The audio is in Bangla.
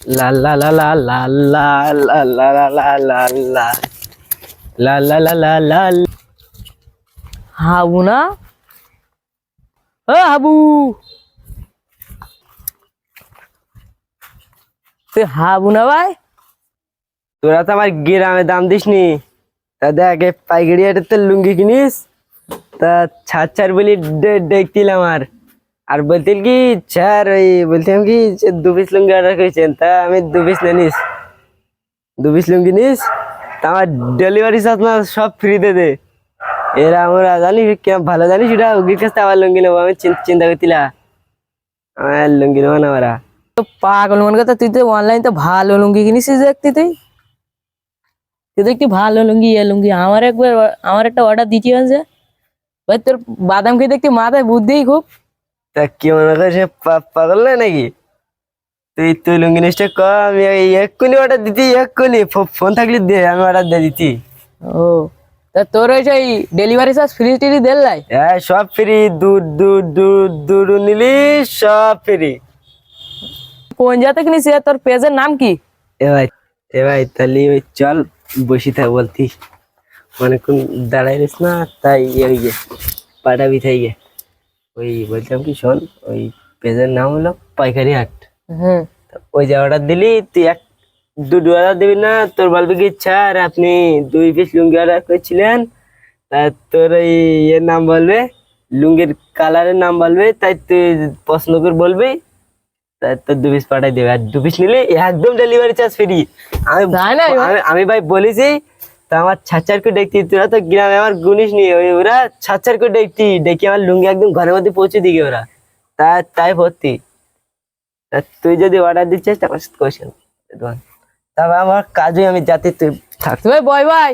লা লা লা লা লা লা লা লা লা লা লা লা লা লা লা লা লা। হাবু না? ও হাবু, তুই হাবু না ভাই? তোরা তো আমার গ্রামে দাম দিস নি, তা দেখ এই পাইকারি হাটেতে লুঙ্গি কিনিস, তা ছাড় বলি দেখতিলাম। আর বলতেন কি স্যার, ওই বলতাম কি যে 2 পিস লুঙ্গি অর্ডার করেছেন, তা আমি 2 পিস নিস, 2 পিস লুঙ্গি নিস, তা আমার ডেলিভারি চার্জ না সব ফ্রিতে দে। এরা আমরা জানি ভালো জানি সেটা ওগির কাছ থেকে আবার লুঙ্গি নেবো, আমি চিন্তা করছিলাম আমার লুঙ্গি নেবো না ওরা। তো পাগল মন কথা, তুই তো অনলাইন তো ভালো লুঙ্গি কিনিসিস দেখতি। তুই দেখতি ভালো লুঙ্গি, এ লুঙ্গি আমার একটা অর্ডার দিচ্ছি আছে ভাই। তোর বাদাম খেয়ে দেখতি মাথায় বুদ্ধি খুব। তা কি মনে করিস পাগল না নাকি? তুই তুই লুঙ্গি নিসটা ক, আমি এক্ষুনি অর্ডার দিতি, এক্ষুনি ফোন থাকলে দে, আমি অর্ডার দিয়ে দিতি। ও, তা তোর ওই সেই ডেলিভারি চার্জ ফ্রি টিরি দেন লাই? হ্যাঁ সব ফ্রি, দুধ দুধ দুধ দুধ নিলি সব ফ্রি। কোন জাতে কিনিস? তোর পেজের নাম কি? এ ভাই, এ ভাই তাহলে ওই চল বসি থাক বলতি, অনেকক্ষণ দাঁড়াই রিস না, তাই ওই যে পাঠাবি থাই গে। ওই বলছিলাম কি শোন, ওই পেজের নাম হলো পাইকারি হাট। হুম। ওই যে অর্ডার দিলি তুই দুটো অর্ডার দিবি না, তোর বলবি কি স্যার আপনি 2 পিস লুঙ্গি অর্ডার করেছিলেন, তা তোর এই এর নাম বলবে, লুঙ্গির কালারের নাম বলবে, তাই তুই পছন্দ করে বলবি, তাই তোর 2 পিস পাঠাই দেবে। আর 2 পিস নিলে একদম ডেলিভারি চার্জ ফ্রি। আমি তাই না? আমি ভাই বলেছি, তা আমার ছাড় করে দেখতি, তোরা তো গ্রামে আমার গুনিস নি, ওরা ছাড় করে দেখি আমার লুঙ্গি একদম ঘরের মধ্যে পৌঁছে দিকে ওরা, তাই ভর্তি। তুই যদি অর্ডার দিচ্ছিস তারপর কোয়েশ্চেন, তারপর আমার কাজে আমি যাতে তুই থাক। ভাই বয় ভাই।